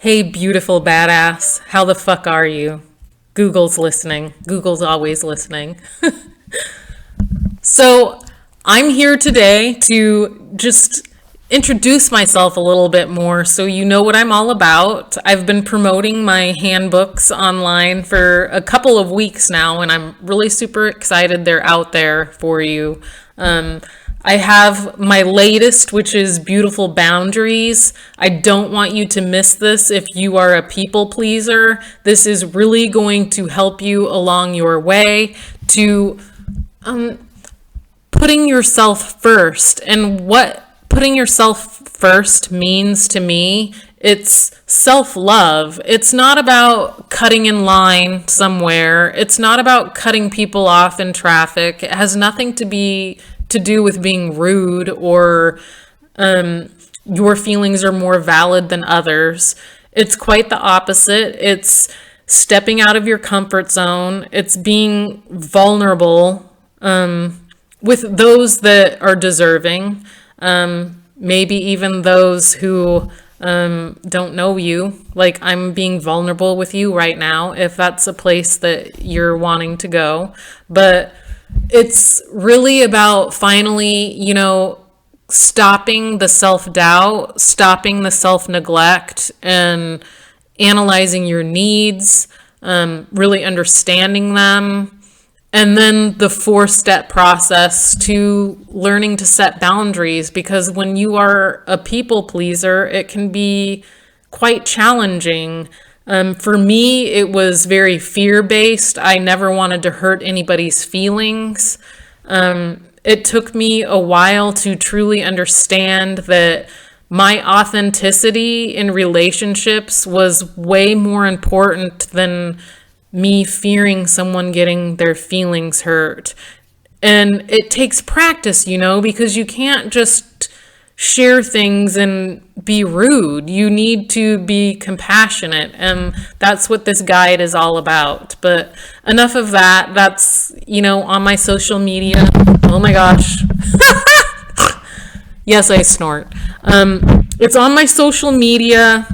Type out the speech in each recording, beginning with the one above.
Hey, beautiful badass. How the fuck are you? Google's listening. Google's always listening. So, I'm here today to just introduce myself a little bit more so you know what I'm all about. I've been promoting my handbooks online for a couple of weeks now, and I'm really super excited they're out there for you. I have my latest, which is Beautiful Boundaries. I don't want you to miss this if you are a people pleaser. This is really going to help you along your way to putting yourself first. And what putting yourself first means to me, it's self-love. It's not about cutting in line somewhere. It's not about cutting people off in traffic. It has nothing to do with being rude or your feelings are more valid than others. It's quite the opposite. It's stepping out of your comfort zone. It's being vulnerable with those that are deserving, maybe even those who don't know you. Like I'm being vulnerable with you right now, if that's a place that you're wanting to go. But it's really about finally, stopping the self-doubt, stopping the self-neglect, and analyzing your needs, really understanding them, and then the 4-step process to learning to set boundaries. Because when you are a people pleaser, it can be quite challenging. For me, it was very fear-based. I never wanted to hurt anybody's feelings. It took me a while to truly understand that my authenticity in relationships was way more important than me fearing someone getting their feelings hurt. And it takes practice, because you can't just share things and be rude. You need to be compassionate, and that's what this guide is all about. But enough of that. That's, on my social media. Oh my gosh. Yes, I snort. It's on my social media.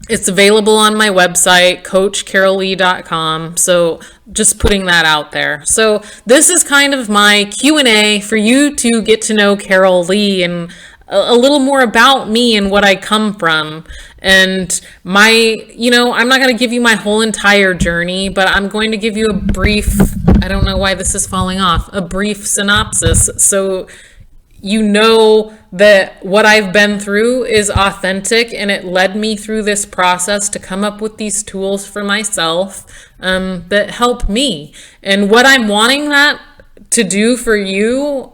It's available on my website, coachcarollee.com. So just putting that out there. So this is kind of my Q&A for you to get to know Carol Lee and a little more about me and what I come from. And I'm not going to give you my whole entire journey, but I'm going to give you a brief, I don't know why this is falling off, a brief synopsis. So you know that what I've been through is authentic, and it led me through this process to come up with these tools for myself that help me. And what I'm wanting that to do for you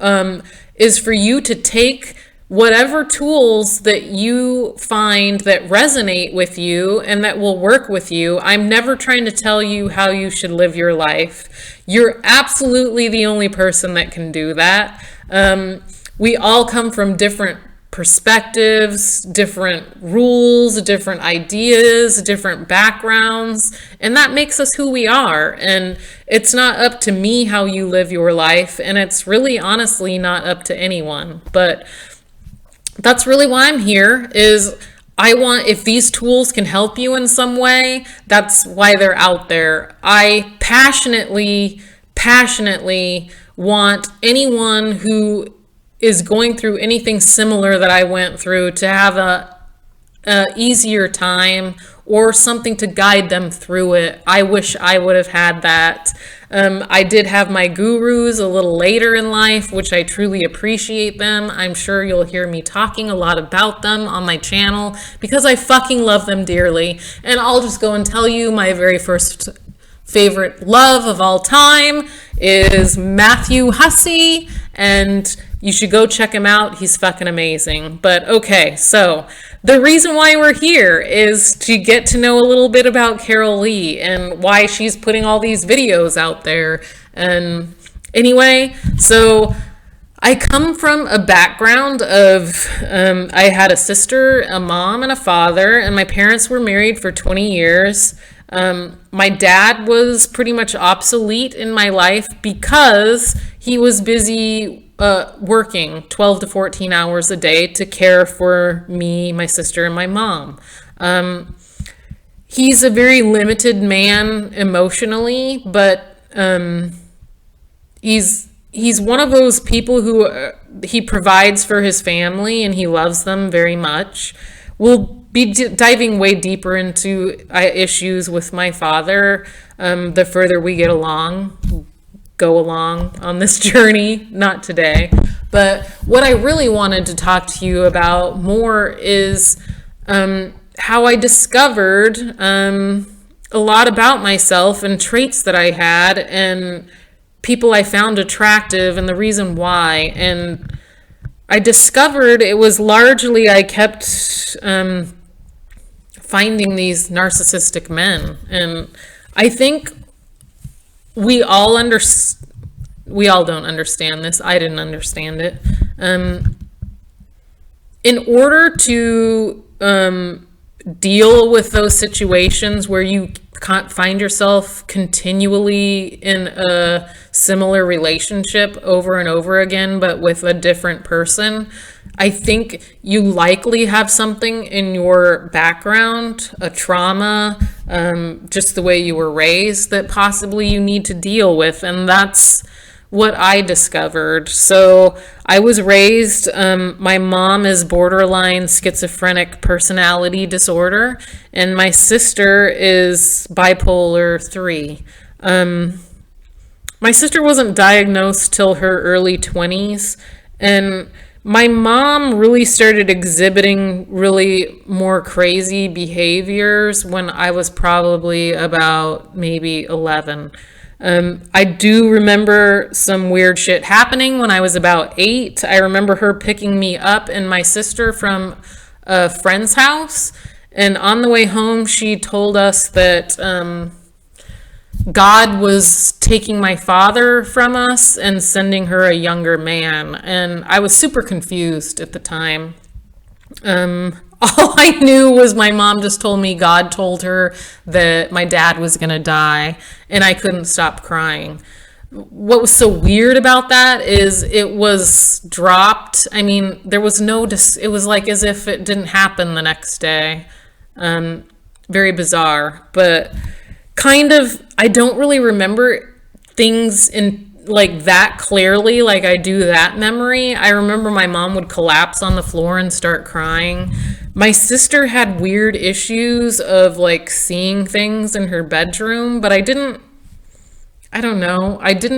is for you to take whatever tools that you find that resonate with you and that will work with you. I'm never trying to tell you how you should live your life. You're absolutely the only person that can do that. We all come from different perspectives, different rules, different ideas, different backgrounds, and that makes us who we are. And it's not up to me how you live your life, and it's really honestly not up to anyone. But that's really why I'm here, is I want, if these tools can help you in some way, that's why they're out there. I passionately want anyone who is going through anything similar that I went through to have a easier time or something to guide them through it. I wish I would have had that. I did have my gurus a little later in life, which I truly appreciate them. I'm sure you'll hear me talking a lot about them on my channel because I fucking love them dearly. And I'll just go and tell you my very first favorite love of all time is Matthew Hussey, and you should go check him out. He's fucking amazing. But okay, so the reason why we're here is to get to know a little bit about Carol Lee and why she's putting all these videos out there. And anyway, so I come from a background of, I had a sister, a mom, and a father, and my parents were married for 20 years. My dad was pretty much obsolete in my life because he was busy working 12 to 14 hours a day to care for me, my sister, and my mom. he's a very limited man emotionally, but he's one of those people who he provides for his family and he loves them very much. We'll be diving way deeper into issues with my father the further we go along on this journey, not today. But what I really wanted to talk to you about more is how I discovered a lot about myself and traits that I had and people I found attractive and the reason why. And I discovered it was largely I kept finding these narcissistic men. And I think we all don't understand this. I didn't understand it. In order to deal with those situations where you can't find yourself continually in a similar relationship over and over again, but with a different person, I think you likely have something in your background, a trauma, just the way you were raised that possibly you need to deal with. And that's what I discovered. So I was raised, my mom is borderline schizophrenic personality disorder, and my sister is bipolar 3. My sister wasn't diagnosed till her early 20s, and my mom really started exhibiting really more crazy behaviors when I was probably about maybe 11. I do remember some weird shit happening when I was about 8. I remember her picking me up and my sister from a friend's house. And on the way home, she told us that God was taking my father from us and sending her a younger man. And I was super confused at the time. All I knew was my mom just told me God told her that my dad was going to die, and I couldn't stop crying. What was so weird about that is it was dropped. I mean, there was it was like as if it didn't happen the next day. Very bizarre, but kind of, I don't really remember things in like that clearly, like I do that memory. I remember my mom would collapse on the floor and start crying. My sister had weird issues of like seeing things in her bedroom, but I didn't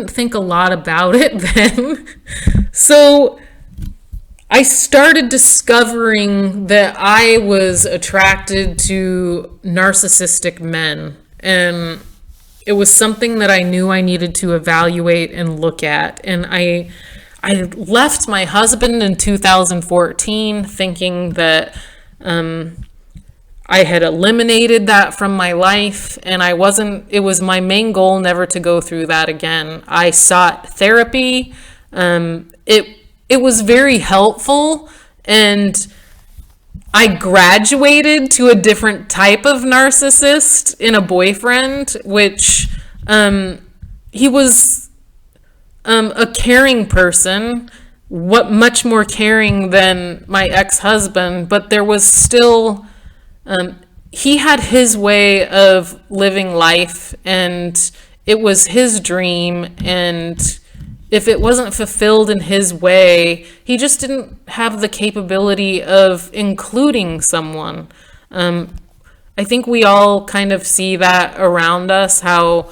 think a lot about it then. So I started discovering that I was attracted to narcissistic men, and it was something that I knew I needed to evaluate and look at. And I left my husband in 2014 thinking that I had eliminated that from my life, and it was my main goal never to go through that again. I sought therapy. It was very helpful, and I graduated to a different type of narcissist in a boyfriend, which he was a caring person, much more caring than my ex-husband, but there was still, he had his way of living life, and it was his dream, and if it wasn't fulfilled in his way, he just didn't have the capability of including someone. I think we all kind of see that around us, how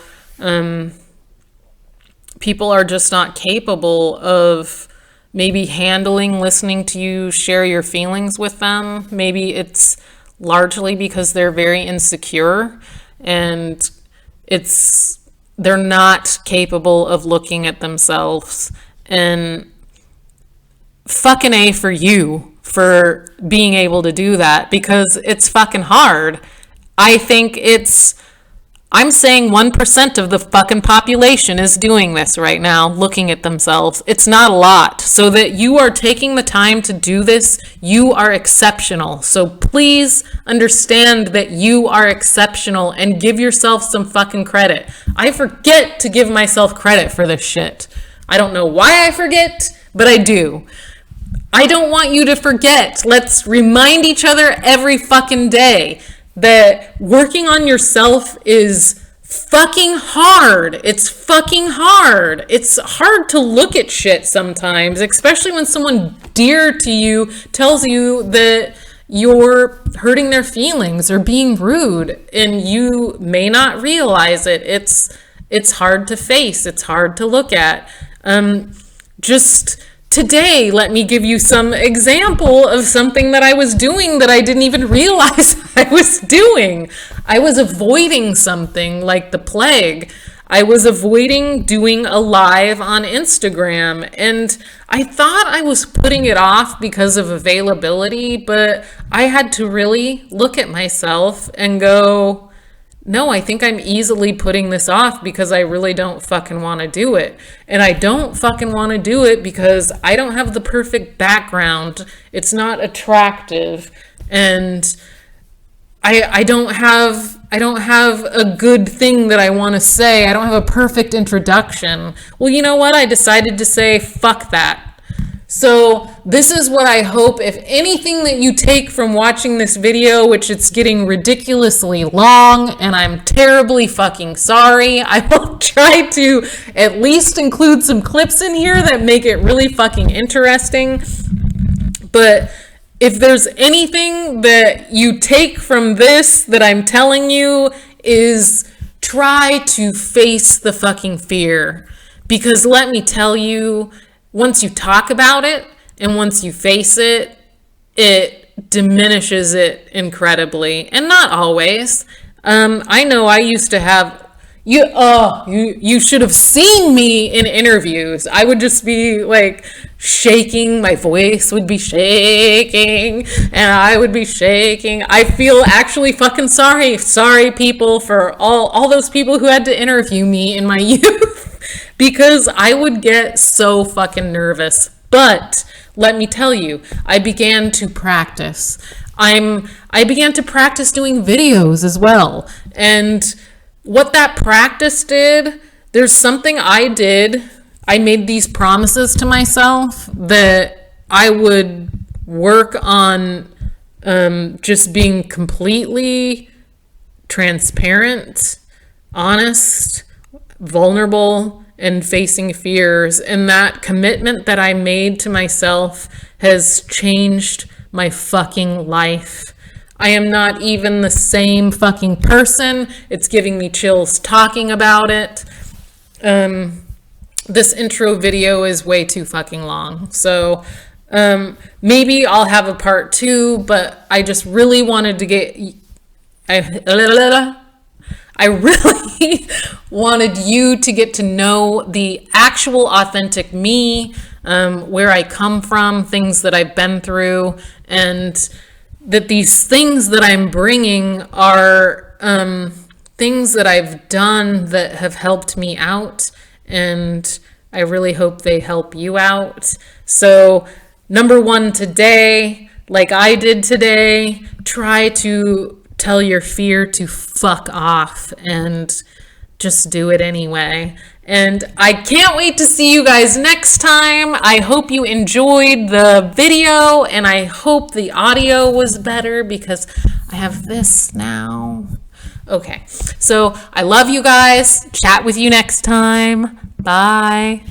people are just not capable of maybe handling listening to you share your feelings with them. Maybe it's largely because they're very insecure and they're not capable of looking at themselves. And fucking A for you for being able to do that, because it's fucking hard. I'm saying 1% of the fucking population is doing this right now, looking at themselves. It's not a lot. So that you are taking the time to do this, you are exceptional. So please understand that you are exceptional and give yourself some fucking credit. I forget to give myself credit for this shit. I don't know why I forget, but I do. I don't want you to forget. Let's remind each other every fucking day. that working on yourself is fucking hard. It's fucking hard. It's hard to look at shit sometimes, especially when someone dear to you tells you that you're hurting their feelings or being rude and you may not realize it. It's hard to face. It's hard to look at. Just today, let me give you some example of something that I was doing that I didn't even realize I was doing. I was avoiding something like the plague. I was avoiding doing a live on Instagram, and I thought I was putting it off because of availability, but I had to really look at myself and go, no, I think I'm easily putting this off because I really don't fucking want to do it. And I don't fucking want to do it because I don't have the perfect background. It's not attractive. And I don't have a good thing that I want to say. I don't have a perfect introduction. Well, you know what? I decided to say, fuck that. So this is what I hope, if anything that you take from watching this video, which it's getting ridiculously long, and I'm terribly fucking sorry. I will try to at least include some clips in here that make it really fucking interesting. But if there's anything that you take from this that I'm telling you, is try to face the fucking fear. Because let me tell you, once you talk about it and once you face it, it diminishes it incredibly. And not always. I know I used to have, you should have seen me in interviews. I would just be like shaking, my voice would be shaking, and I would be shaking. I feel actually fucking sorry people, for all those people who had to interview me in my youth. Because I would get so fucking nervous. But let me tell you, I began to practice. I began to practice doing videos as well. And what that practice did, there's something I did. I made these promises to myself that I would work on just being completely transparent, honest, vulnerable, and facing fears. And that commitment that I made to myself has changed my fucking life. I am not even the same fucking person. It's giving me chills talking about it. This intro video is way too fucking long. So maybe I'll have a part 2, but I just really wanted to get... I really wanted you to get to know the actual authentic me, where I come from, things that I've been through, and that these things that I'm bringing are things that I've done that have helped me out, and I really hope they help you out. So, number 1 today, like I did today, try to tell your fear to fuck off and just do it anyway. And I can't wait to see you guys next time. I hope you enjoyed the video, and I hope the audio was better because I have this now. Okay, so I love you guys. Chat with you next time. Bye.